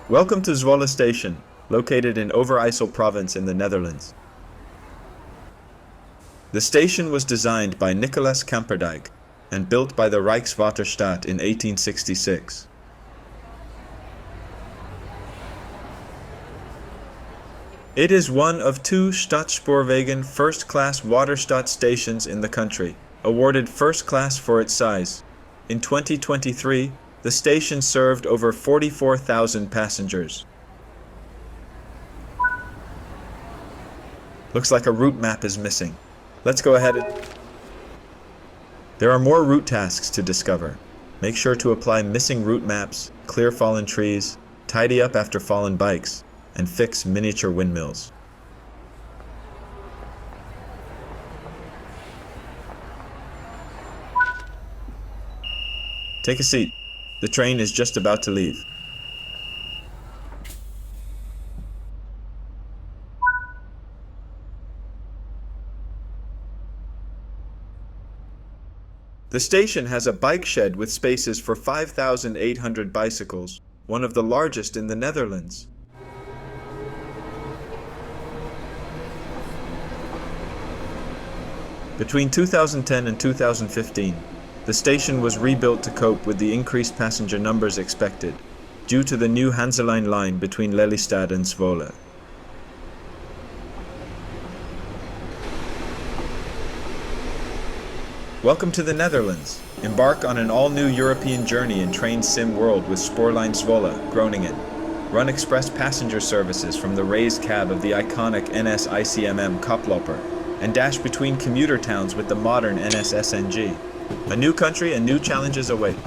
Welcome to Zwolle Station, located in Overijssel province in the Netherlands. The station was designed by Nicolas Kamperdijk and built by the Rijkswaterstaat in 1866. It is one of two Stadsspoorwegen first-class Waterstaat stations in the country, awarded first class for its size. In 2023, the station served over 44,000 passengers. Looks like a route map is missing. Let's go ahead and... There are more route tasks to discover. Make sure to apply missing route maps, clear fallen trees, tidy up after fallen bikes, and fix miniature windmills. Take a seat. The train is just about to leave. The station has a bike shed with spaces for 5,800 bicycles, one of the largest in the Netherlands. Between 2010 and 2015, the station was rebuilt to cope with the increased passenger numbers expected, due to the new Hanselijn line between Lelystad and Zwolle. Welcome to the Netherlands. Embark on an all-new European journey in train sim world with Spoorlijn Zwolle, Groningen. Run express passenger services from the raised cab of the iconic NS ICMm Koploper, and dash between commuter towns with the modern NS SNG. A new country and new challenges await.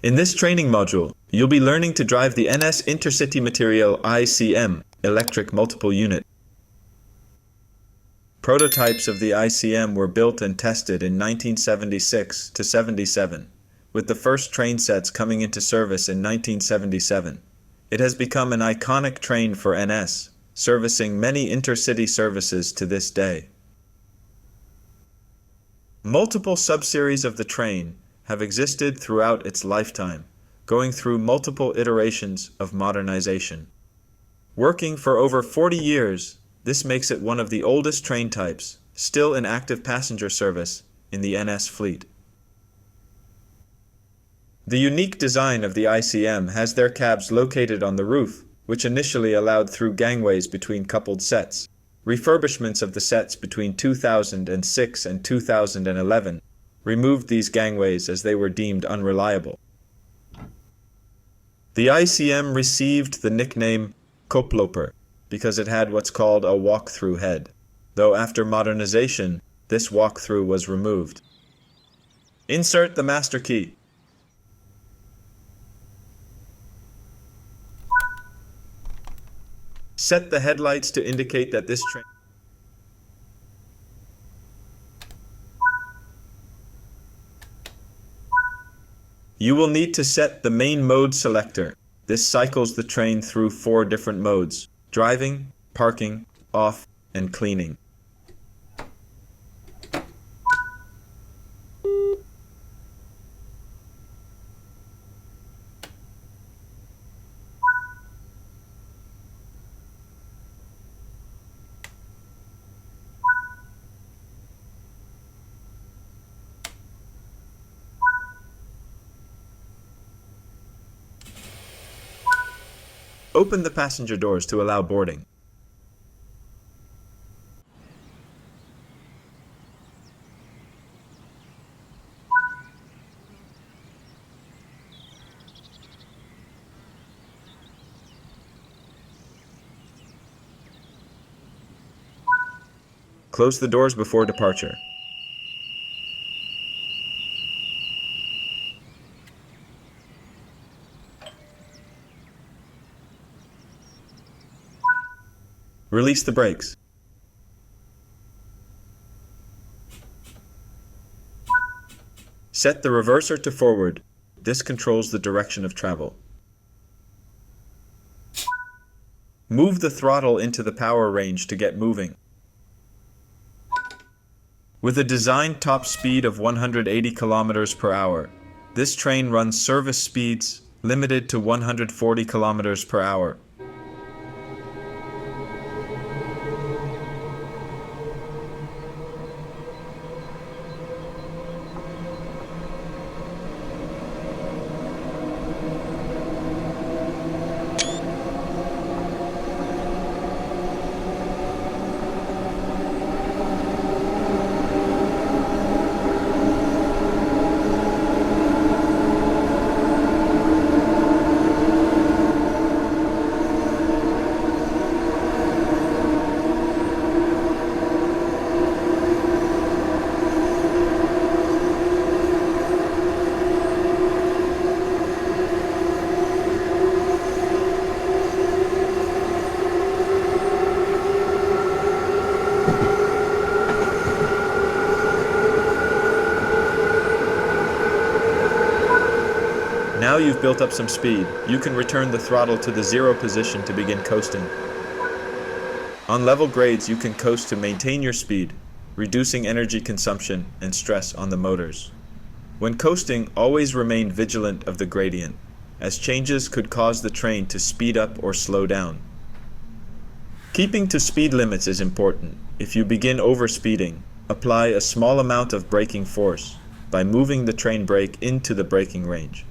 In this training module, you'll be learning to drive the NS Intercity Material ICM electric multiple unit. Prototypes of the ICM were built and tested in 1976 to 77, with the first train sets coming into service in 1977. It has become an iconic train for NS, servicing many intercity services to this day. Multiple subseries of the train have existed throughout its lifetime, going through multiple iterations of modernization. Working for over 40 years, this makes it one of the oldest train types, still in active passenger service, in the NS fleet. The unique design of the ICM has their cabs located on the roof, which initially allowed through gangways between coupled sets. Refurbishments of the sets between 2006 and 2011 removed these gangways as they were deemed unreliable. The ICM received the nickname Koploper because it had what's called a walk-through head, though after modernization, this walk-through was removed. Insert the master key. Set the headlights to indicate that this train... You will need to set the main mode selector. This cycles the train through 4 different modes: driving, parking, off, and cleaning. Open the passenger doors to allow boarding. Close the doors before departure. Release the brakes. Set the reverser to forward. This controls the direction of travel. Move the throttle into the power range to get moving. With a designed top speed of 180 kilometers per hour, this train runs service speeds limited to 140 kilometers per hour. Now you've built up some speed, you can return the throttle to the 0 position to begin coasting. On level grades you can coast to maintain your speed, reducing energy consumption and stress on the motors. When coasting, always remain vigilant of the gradient, as changes could cause the train to speed up or slow down. Keeping to speed limits is important. If you begin overspeeding, apply a small amount of braking force by moving the train brake into the braking range.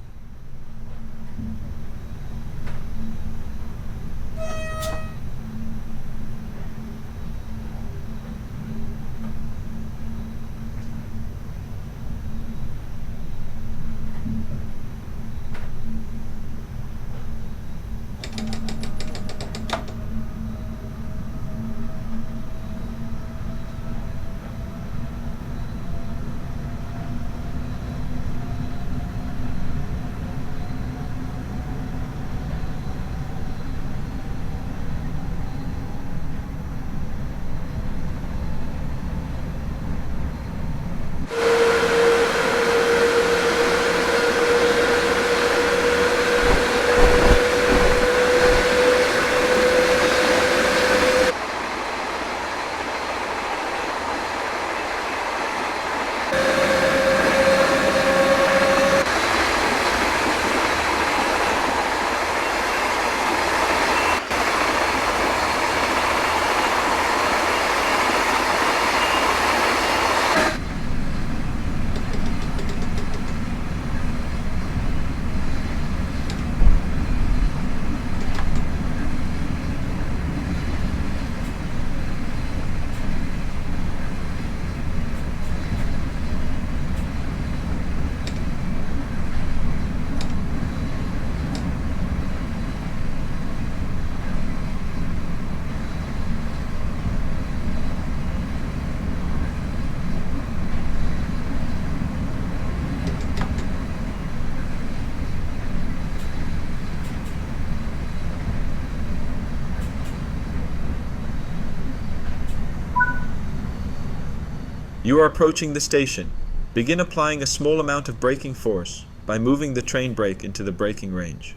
You are approaching the station. Begin applying a small amount of braking force by moving the train brake into the braking range.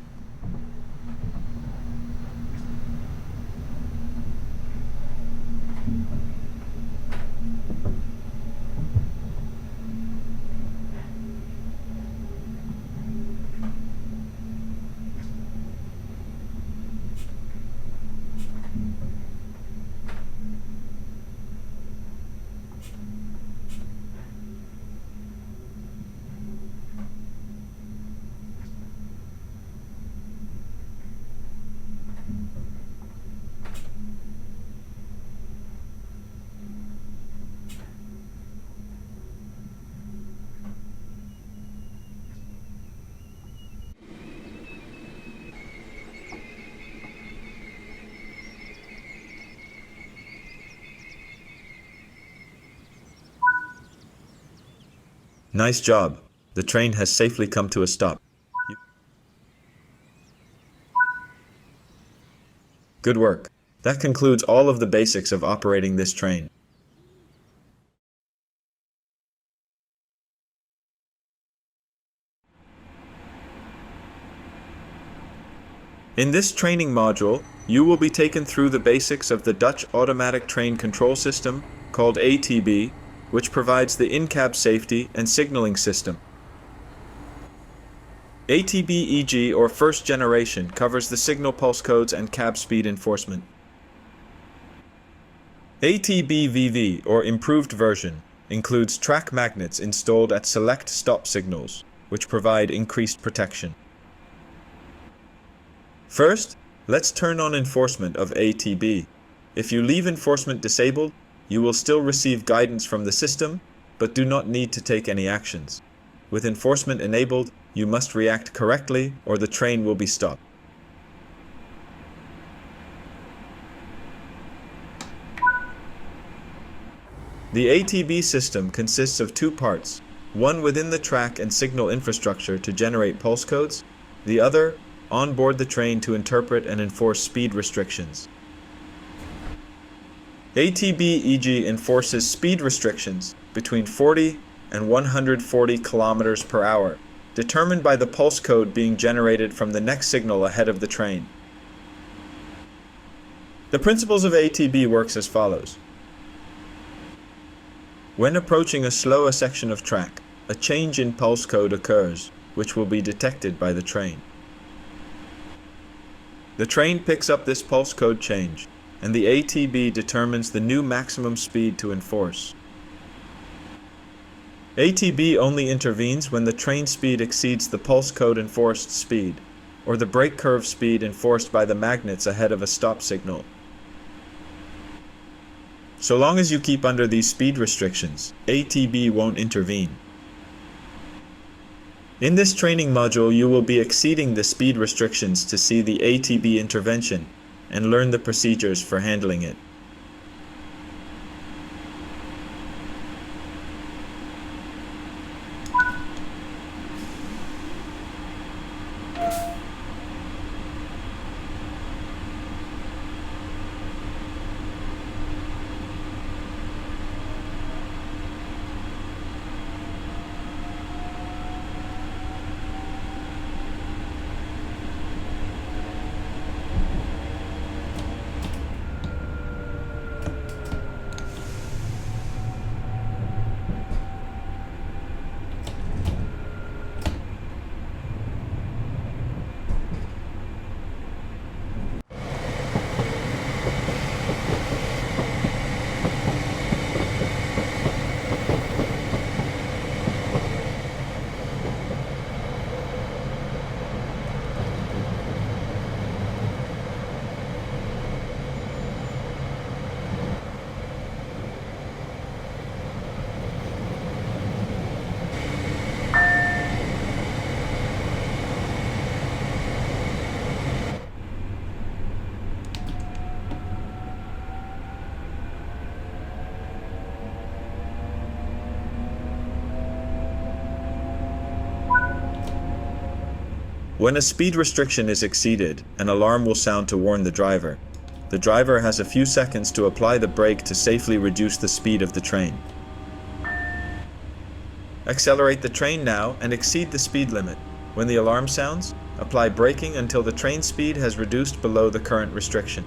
Nice job. The train has safely come to a stop. Good work. That concludes all of the basics of operating this train. In this training module, You will be taken through the basics of the Dutch Automatic Train Control System, called ATB, which provides the in-cab safety and signaling system. ATB-EG, or first generation, covers the signal pulse codes and cab speed enforcement. ATB-Vv, or improved version, includes track magnets installed at select stop signals, which provide increased protection. First, let's turn on enforcement of ATB. If you leave enforcement disabled, you will still receive guidance from the system, but do not need to take any actions. With enforcement enabled, you must react correctly or the train will be stopped. The ATB system consists of two parts, one within the track and signal infrastructure to generate pulse codes, the other on board the train to interpret and enforce speed restrictions. ATB-EG enforces speed restrictions between 40 and 140 kilometers per hour, determined by the pulse code being generated from the next signal ahead of the train. The principles of ATB works as follows. When approaching a slower section of track, a change in pulse code occurs, which will be detected by the train. The train picks up this pulse code change, and the ATB determines the new maximum speed to enforce. ATB only intervenes when the train speed exceeds the pulse code enforced speed, or the brake curve speed enforced by the magnets ahead of a stop signal. So long as you keep under these speed restrictions, ATB won't intervene. In this training module, you will be exceeding the speed restrictions to see the ATB intervention and learn the procedures for handling it. When a speed restriction is exceeded, an alarm will sound to warn the driver. The driver has a few seconds to apply the brake to safely reduce the speed of the train. Accelerate the train now and exceed the speed limit. When the alarm sounds, apply braking until the train speed has reduced below the current restriction.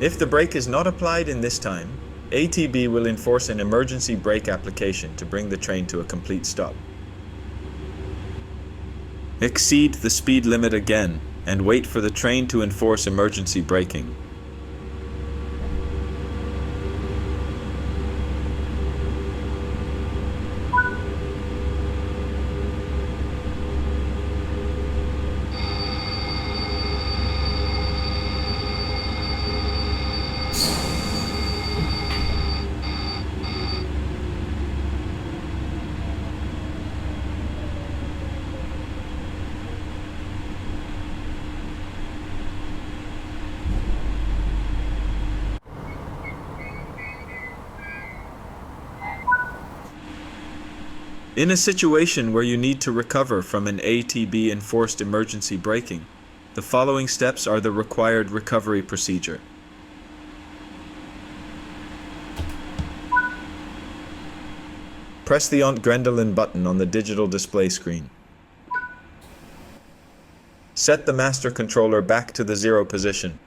If the brake is not applied in this time, ATB will enforce an emergency brake application to bring the train to a complete stop. Exceed the speed limit again and wait for the train to enforce emergency braking. In a situation where you need to recover from an ATB-enforced emergency braking, the following steps are the required recovery procedure. Press the Grendelin button on the digital display screen. Set the master controller back to the 0 position.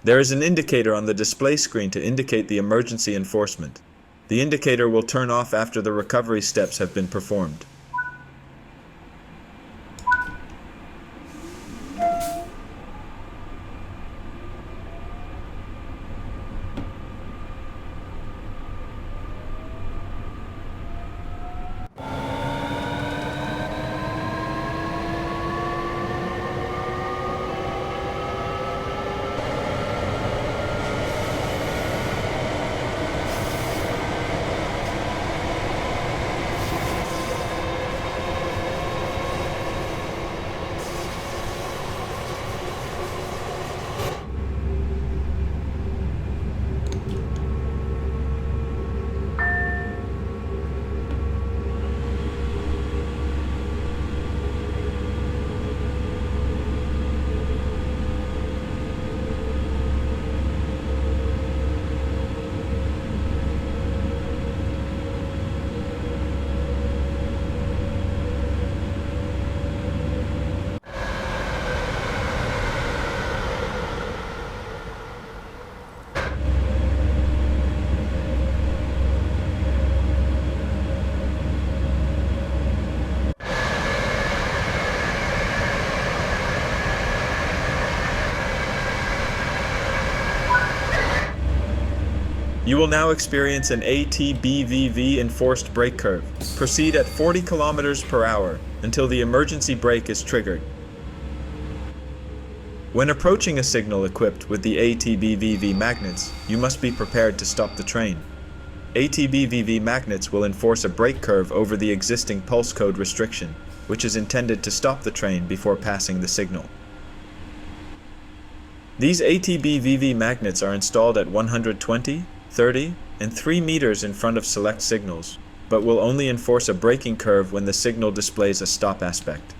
There is an indicator on the display screen to indicate the emergency enforcement. The indicator will turn off after the recovery steps have been performed. You will now experience an ATB-Vv enforced brake curve. Proceed at 40 km per hour until the emergency brake is triggered. When approaching a signal equipped with the ATB-Vv magnets, you must be prepared to stop the train. ATB-Vv magnets will enforce a brake curve over the existing pulse code restriction, which is intended to stop the train before passing the signal. These ATB-Vv magnets are installed at 120, 30, and 3 meters in front of select signals, but will only enforce a braking curve when the signal displays a stop aspect.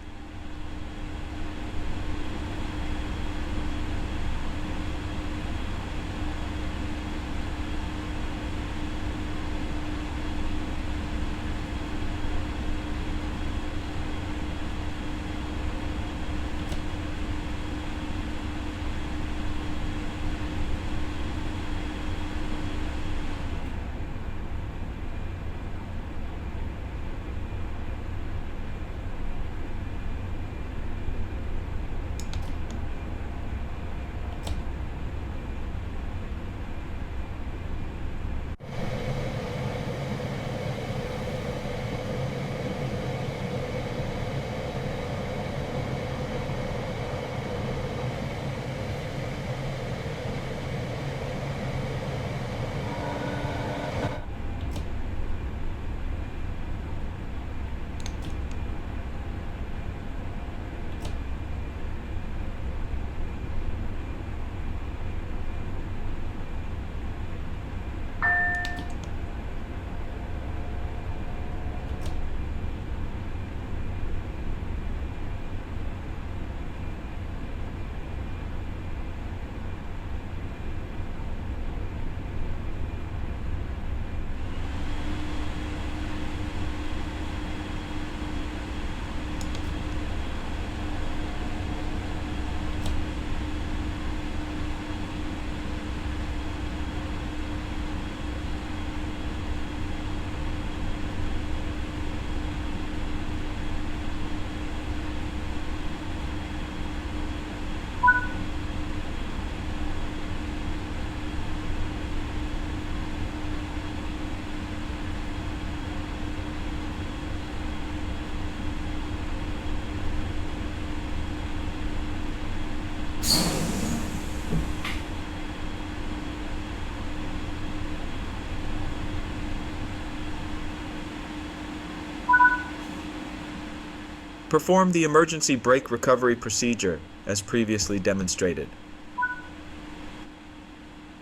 Perform the emergency brake recovery procedure as previously demonstrated.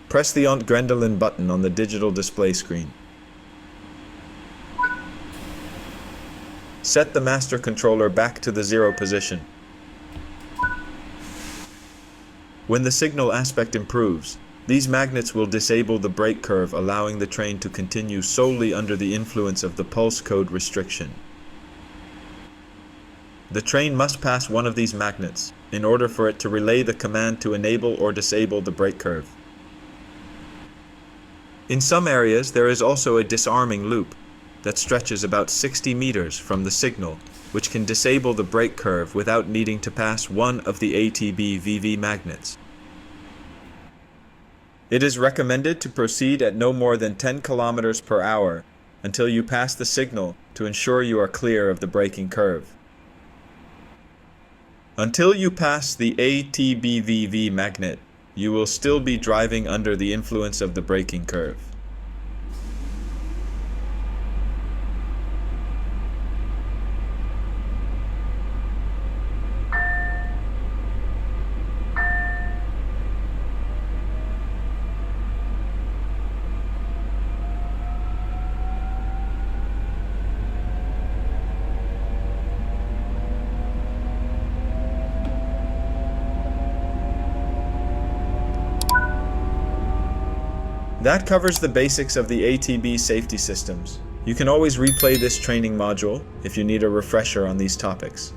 Press the Grendelin button on the digital display screen. Set the master controller back to the 0 position. When the signal aspect improves, these magnets will disable the brake curve, allowing the train to continue solely under the influence of the pulse code restriction. The train must pass one of these magnets in order for it to relay the command to enable or disable the brake curve. In some areas, there is also a disarming loop that stretches about 60 meters from the signal, which can disable the brake curve without needing to pass one of the ATB-Vv magnets. It is recommended to proceed at no more than 10 kilometers per hour until you pass the signal to ensure you are clear of the braking curve. Until you pass the ATB-Vv magnet, you will still be driving under the influence of the braking curve. That covers the basics of the ATB safety systems. You can always replay this training module if you need a refresher on these topics.